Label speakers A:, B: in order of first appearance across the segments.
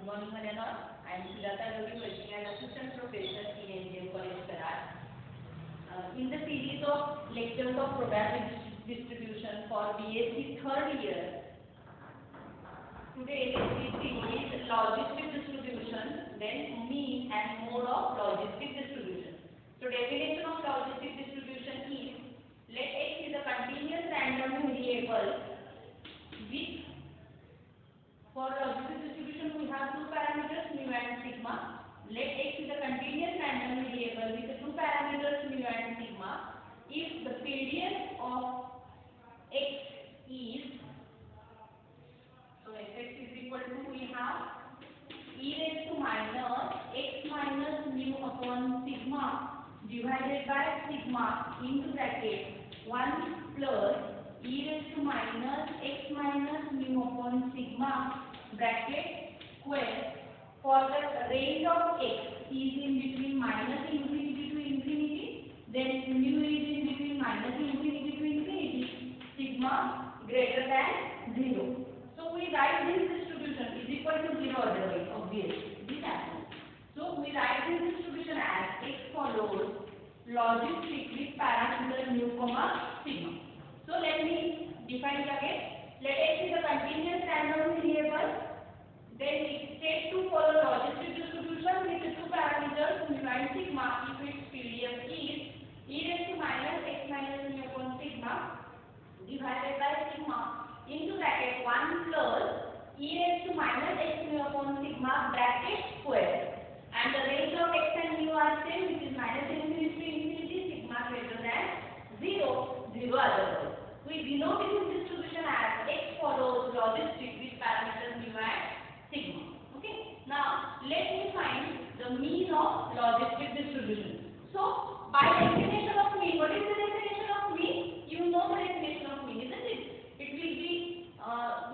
A: Good morning, one and all. I am Sujata Ravi, working as Assistant Professor in NGM College, Karaj. In the series of lectures of probability distribution for BSc third year, today we see logistic distribution, then mean and mode of logistic distribution. So definition of logistic distribution is, let X is a continuous random variable with, for logistic distribution we have two parameters mu and sigma. Let X is a continuous random variable with the two parameters mu and sigma. If the period of X is, so Fx is equal to, we have e raised to minus x minus mu upon sigma divided by sigma into bracket 1 plus e raised to minus x minus mu upon sigma bracket square. For the range of x is in between minus infinity to infinity, then mu is in between minus infinity to infinity, sigma greater than 0. So we write this distribution is equal to 0 otherwise, obviously. This happens. So we write this distribution as x follows logistic with parameter mu comma sigma. So let me define it again. Let x is a continuous random variable. Then it takes to follow logistic distribution with the two parameters mu and sigma if its PDF is e raised to minus x minus mu upon sigma divided by sigma into bracket 1 plus e raised to minus x mu upon sigma bracket square. And the range of x and mu are same, which is minus infinity to infinity, sigma greater than 0, 0 otherwise. We denote this distribution as x follows logistic with parameters mu and sigma. Okay. Now let me find the mean of logistic distribution. So by definition of mean, what is the definition of mean? You know the definition of mean, isn't it? It will be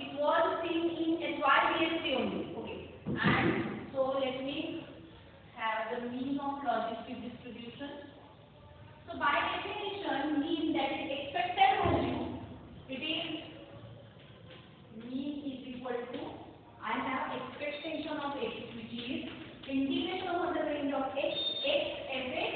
A: it was seen in HYBSC only. Okay. And so let me have the mean of logistic distribution. So by definition, mean, that is expected value, it is mean is equal to, I have expectation of x, which is integration over the range of x fx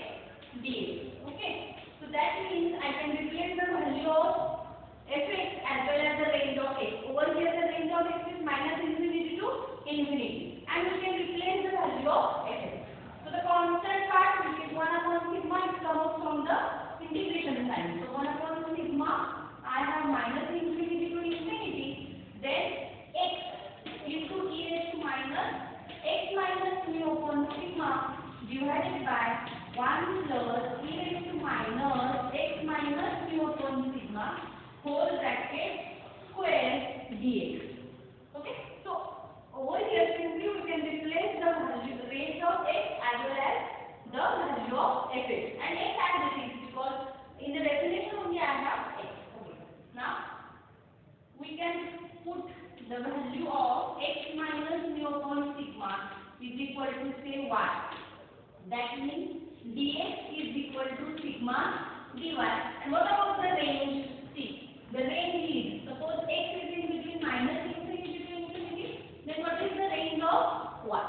A: dx. Okay. So that means I can replace the value of fx as well as the range of x. Over here the range of x is minus infinity to infinity, and we can replace the value of fx. So the constant part, which is 1 upon sigma, it comes from the integration sign. So 1 upon sigma, I have minus infinity to infinity, then x into e raised to minus x minus mu upon sigma divided by 1 plus e raised to minus x minus mu upon sigma whole bracket square dx. Okay. So over here simply we can replace the value, the range of x as well as the value of fx, and x as it is, because in the definition only I have x. Okay. Now we can put the value of x minus mu upon sigma is equal to, say, 1. That means dx is equal to sigma dy. And what about the range? See, the range is, suppose x is in between minus infinity to infinity, then what is the range of y?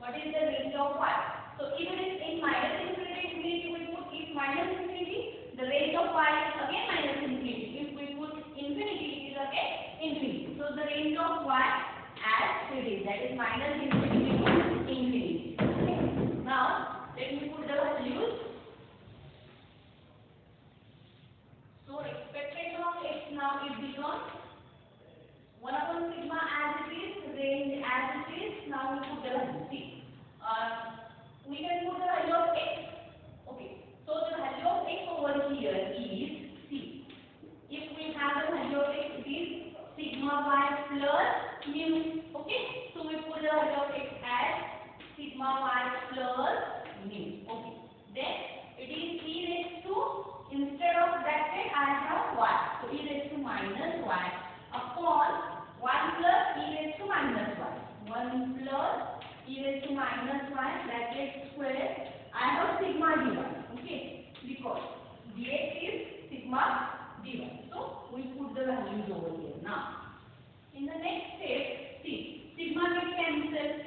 A: What is the range of y? So if it is in minus infinity to infinity, we put if minus infinity, the range of y is again minus infinity. If we put infinity, it is again infinity. So the range of y as it is, that is minus infinity to infinity. Okay. Now let me put the values. So expectation of x now is become 1 upon sigma as it is, range as it is. Now we put the value. See, we can put the value of x. Okay. So the value of x over here is, see, if we have the value of x, it is sigma y plus mu. Okay. So we put the value of x as sigma y plus mu. Okay. Then it is e raised to, instead of bracket I have y. So e raised to minus y upon 1 plus e raised to minus y. 1 plus e raised to minus y bracket square. I have sigma dy. Okay. Because dx is sigma dy. So we put the values over here. Now in the next step, see, sigma get cancelled.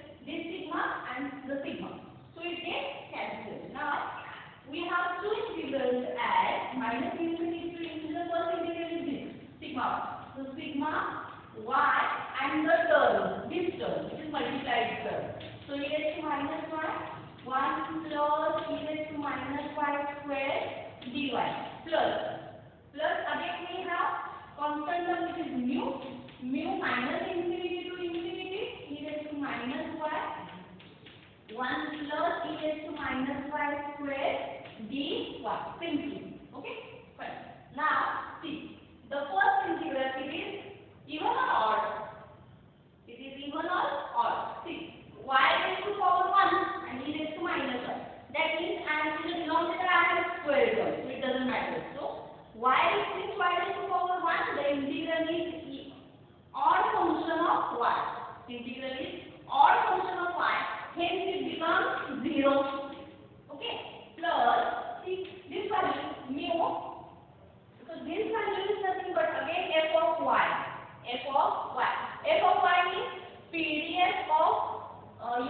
A: minus y square dy. Simply. Okay. Fine. Now see the first integral. It is even or odd. It is even or odd. See, y raised to power 1 and e raised to minus 1. That means and in the denominator I have square it also. It doesn't matter. So y raised to power 1. The integral is odd function of y. The integral is odd function of y. Hence it becomes 0. Okay. Plus see this value mu. So this value is nothing but again f of y. F of y. F of y means PDF of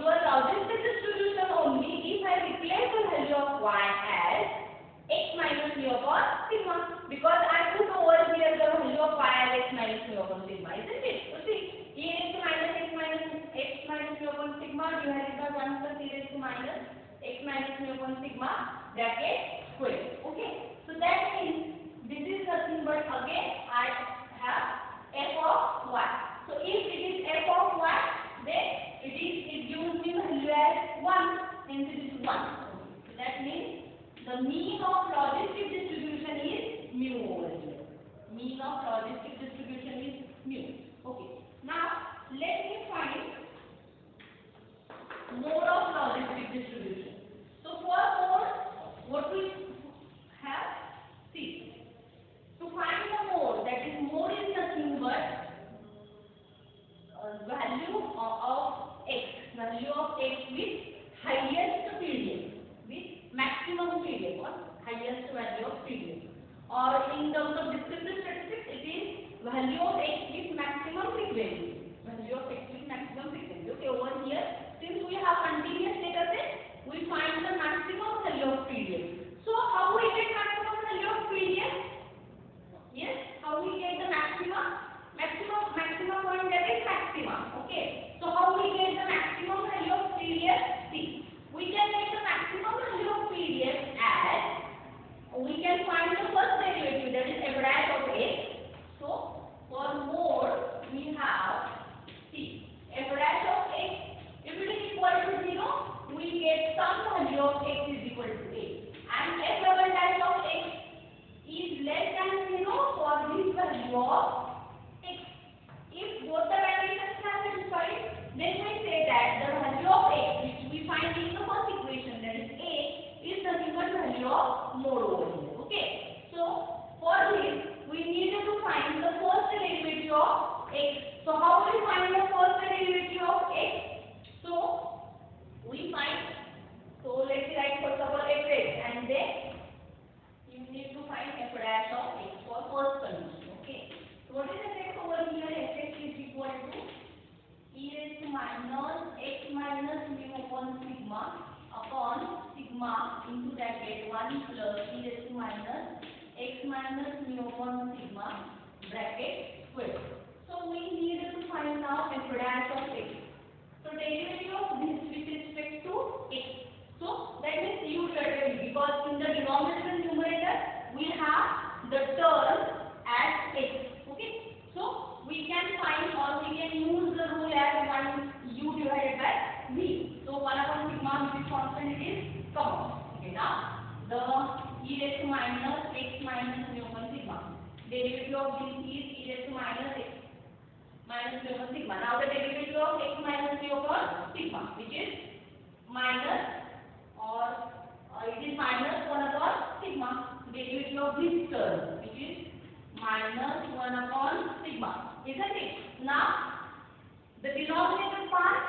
A: your logistic distribution only if I replace the value of y as x minus mu upon sigma, because I put over here the value of y as x minus mu upon sigma, isn't it? So see, e raised to minus x minus mu upon sigma divided by 1 plus e raised to minus x minus mu upon sigma bracket square. Okay, so that means this is nothing but again I have f of y. So if it is f of y, then it gives me value as 1, hence it is 1. So that means the mean of logistic distribution is mu over here. Mean of logistic distribution is mu. Okay. Now let me find mode of logistic distribution. So for mode, what we have? See, to find the mode, that is mode is nothing but value of x with highest period, with maximum period, or highest value of period, or in terms of descriptive statistics it is value of x with maximum frequency. Value of x with maximum frequency. Okay, over here since we have continuous data set, we find the maximum value of period. So how we get maximum value of period? Yes, how we get the maximum point, that is maximum. Okay, so how we get the maximum value of period? See, we can get the maximum value of period as we can find the first derivative, that is f dash of x. So for mode we have, see, f dash of x, if it is equal to 0, we get some value of x is equal to a, and f double dash of x is less than 0 for this value of x. If both the conditions are satisfied, then we say that the value of x which we find in the first equation, that is a, is nothing but value of mode over here. Okay, so for this we need to find the first derivative of x. So how do we find the first derivative of x? So we find, so let's write first of all f x, and then you need to find f dash of x for first condition. Okay, so what is f x over here? F x is equal to e raised to minus x minus mu upon sigma into bracket 1 plus e raised to minus x minus mu upon sigma bracket square. So we need to find now f dash of x. So derivative of this with respect to x. So that means u-derivative, because in the denominator and numerator we have the term as x. Okay, so we can find, or we can use the rule as 1 u divided by v. So 1 upon sigma, which is constant, it is common. Okay, now the e raised to minus x minus mu upon sigma, derivative of this is e raised to minus x minus mu upon sigma. Now the derivative of x minus mu upon sigma, which is minus, or it is minus 1 upon sigma, derivative of this term, which is minus 1 upon sigma, isn't it? Now the denominator part,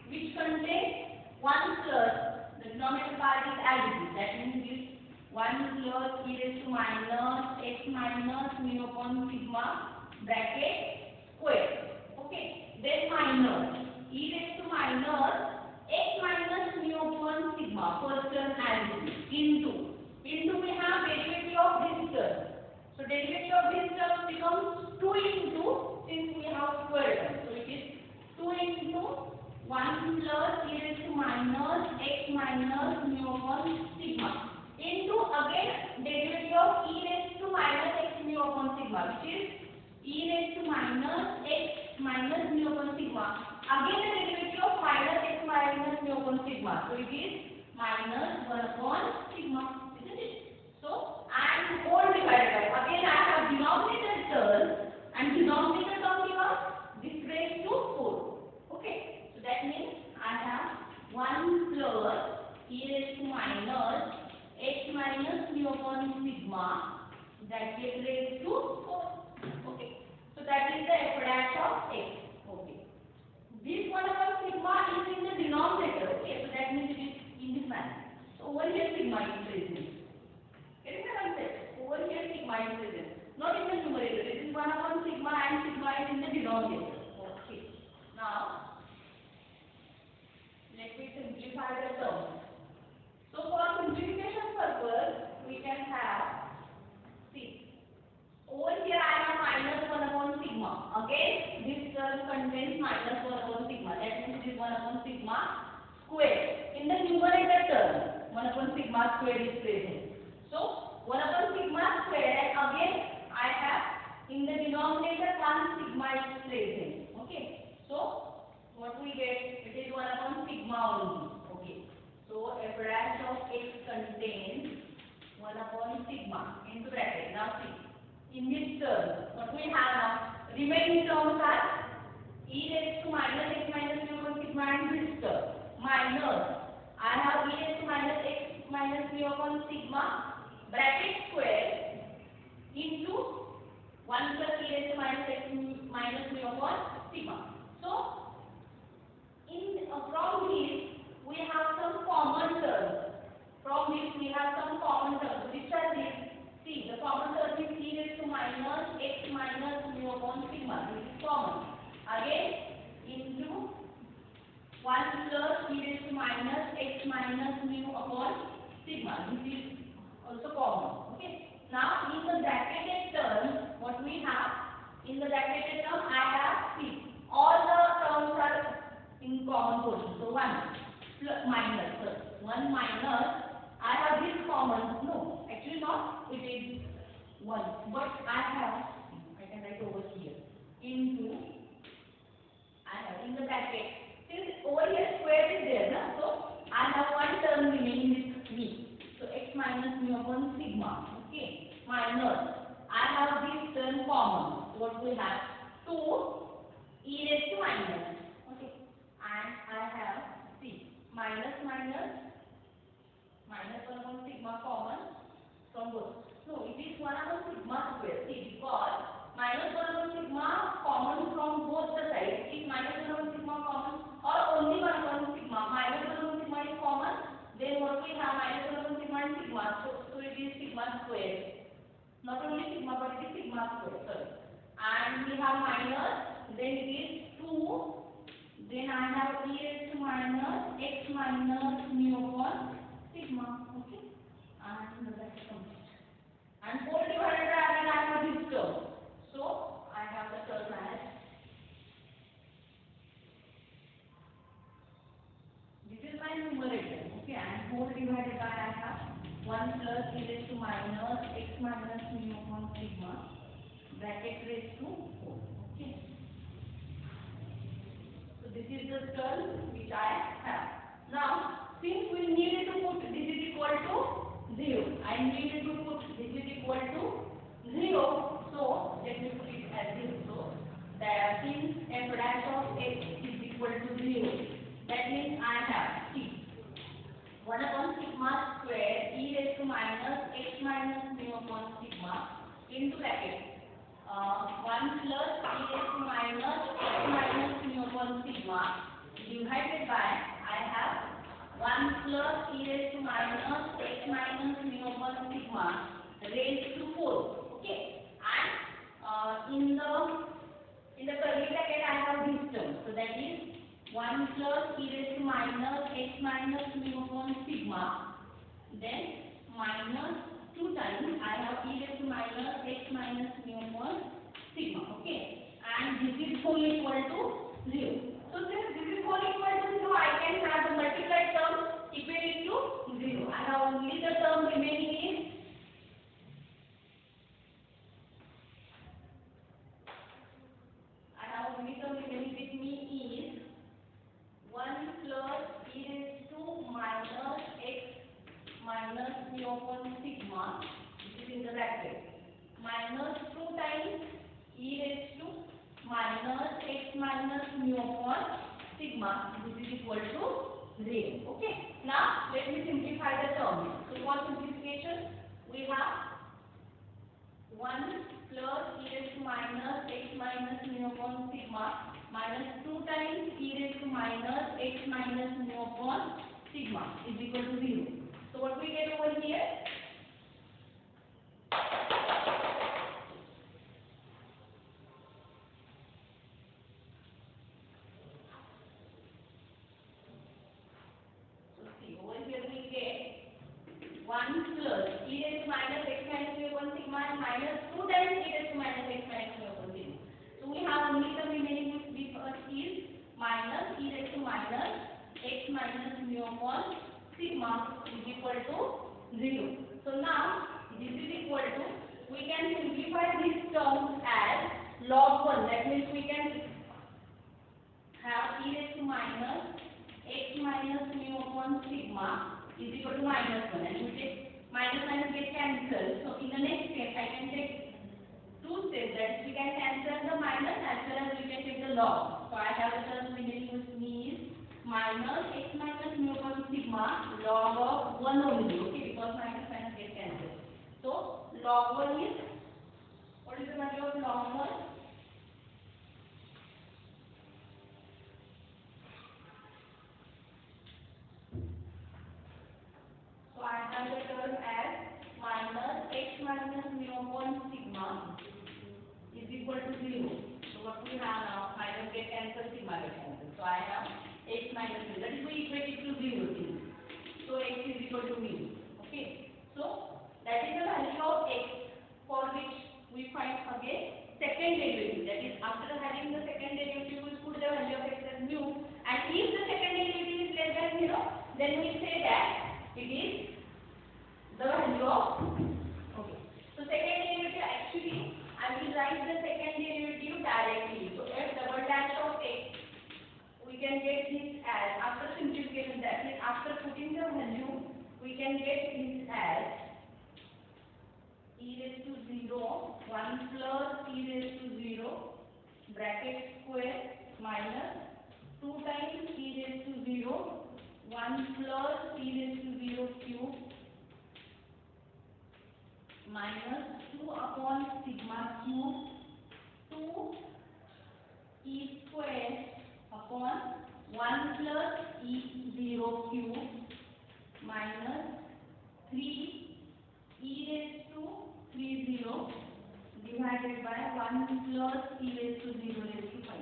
A: which contains 1 plus, the denominator part is as it is, that means this 1 plus e raised to minus x minus mu upon sigma bracket square. Okay, then minus e raised to minus x minus mu upon sigma, first term as it is, into we have derivative of this term. So derivative of this term becomes 2 into, since we have square term, so it is 2 into 1 plus e raised to minus x minus mu upon sigma into again derivative of e raised to minus x mu upon sigma, which is e raised to minus x minus mu upon sigma, again the derivative of minus x minus mu upon sigma, so it is minus 1 upon sigma, isn't it? So, and whole divided by, again I have denominator term, and denominator term becomes this raised to 4. Okay, so that means I have 1 plus e raised to minus x minus mu upon sigma, that gets raised to 4. Okay, so that is the f dash of x. Okay, this 1 upon sigma is in the denominator. Okay, so that means it is in this manner. So over here sigma is present. Get the concept? Over here sigma is present, not in the numerator. It is 1 upon sigma, and sigma is in the denominator. Okay, now let me simplify the term. So for simplification purpose, we can have, see, over here I have minus 1 upon sigma. Again, this term contains minus 1 upon sigma. That means it is 1 upon sigma square. In the numerator term, 1 upon sigma square is present. So 1 upon sigma square, and again I have in the denominator 1 sigma is present. Okay. So what we get? It is 1 upon sigma only. Okay. So f dash of x contains 1 upon sigma into bracket. Now see, in this term, what we have now, remaining terms are e raised to minus x minus mu upon sigma, and this term minus, I have e raised to minus x minus mu upon sigma bracket square into 1 plus e raised to minus x minus mu upon sigma. So from this we have some common terms. From this we have some common terms. Which are these? See, the common term is e raised to minus x minus mu upon sigma. This is common. Again, into 1 plus e raised to minus x minus mu upon sigma. This is also common. Okay. Now in the bracketed term, what we have? In the bracketed term, I have, see, all the terms are in common portion. So 1 plus minus, so 1 minus, I have this common. No, actually not. It is 1. But I can write over here. Into, I have in the bracket. Since over here square is there, no? So I have one term remaining with me. So x minus mu upon sigma. Okay. Minus, I have this term common. So what we have? 2 e raised to minus. Okay. And I have, see, minus 1 upon sigma common from both. No, it is 1 upon sigma square. See, because minus 1 upon sigma common from both the sides. Is minus 1 upon sigma common, or only 1 upon sigma? Minus 1 upon sigma is common. Then what we have? Minus 1 upon sigma and sigma. So it is sigma square. Not only sigma, but it is sigma square. Sorry. And we have minus. Then it is 2. Then I have e raised to minus x minus mu upon sigma. Okay. And that's complete. And 4 divided by, again I have this term. So I have the term as, this is my numerator. Okay. And 4 divided by, I have 1 plus e raised to minus x minus mu upon sigma bracket raised to 4. Okay. So this is the term which I have. Now, since we needed to put this is equal to 0, I needed to put this is equal to 0. So let me put it as this. So that since f dash of x is equal to 0, that means I have, see, 1 upon sigma square e raised to minus x minus mu upon sigma into bracket 1 plus e raised to minus x minus mu upon sigma divided by, I have 1 plus e raised to minus x minus mu upon sigma raised to 4. Okay. And in the curly bracket I have this term. So that is 1 plus e raised to minus x minus mu upon sigma. Then minus 2 times I have e raised to minus x minus mu upon sigma. Okay. And this is whole equal to 0. So since this is whole equal to 0, I can have the multiplied term equating to 0. I have only the term remaining is with me is 1 plus e raised to minus x sigma, this is equal to 0. Okay. Now let me simplify the term. So for simplification, we have 1 plus e raised to minus x minus mu upon sigma minus 2 times e raised to minus x minus mu upon sigma is equal to 0. So what we get over here? So see, over here we get 1 plus e raised to minus x minus mu upon sigma and minus 2 times e raised to minus x minus mu upon sigma. So we have only the remaining with us is minus e raised to minus x minus mu upon sigma is equal to 0. So now this is equal to, we can simplify this term as log 1. That means we can have e raised to minus x minus mu upon sigma is equal to minus 1, and we take minus minus get cancelled. So in the next step I can take two steps, that is we can cancel the minus as well as we can take the log. So I have the term remaining with me is minus x minus mu upon sigma log of 1 only, okay, because minus minus get cancelled. So log 1 is, what is the value of log 1? So I have the term as minus x minus mu upon sigma is equal to 0. So what we have now, minus get cancelled, sigma get cancelled. So I have x minus mu, that is we equate it to 0 thing. So x is equal to mu. Okay. So that is the value of x for which we find again second derivative. That is after having the second derivative we put the value of x as mu, and if the second derivative is less than 0, then we say that it is the value of, okay. So second derivative, actually I will write the second derivative directly. So f double dash of x, we can get this as, after simplification, that means after putting the value, we can get this as e raised to 0 1 plus e raised to 0 bracket square minus 2 times e raised to 0 1 plus e raised to 0 cube minus 2 upon sigma cube 2 e square upon 1 plus e 0 cube minus 3 e raised to 30 divided by 1 plus e raised to 0 raised to 5.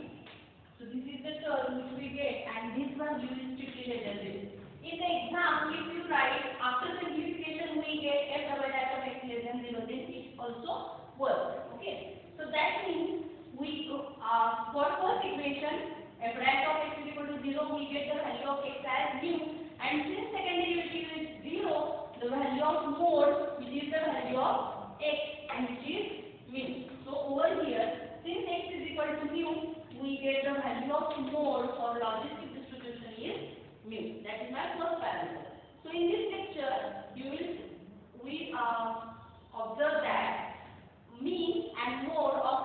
A: So this is the term which we get, and this value is strictly less than this. In the exam, if you write after simplification we get f double dash of x less than 0, then it also works. Okay. So that means we for first equation f dash of x is equal to 0, we get the value of x as mu, and since second derivative is 0, the value of mode, which is the value of x, and which is mu. So over here, since x is equal to mu, we get the value of mode for logistic distribution is mu. That is my first parameter. So in this lecture, we observe that mean and mode of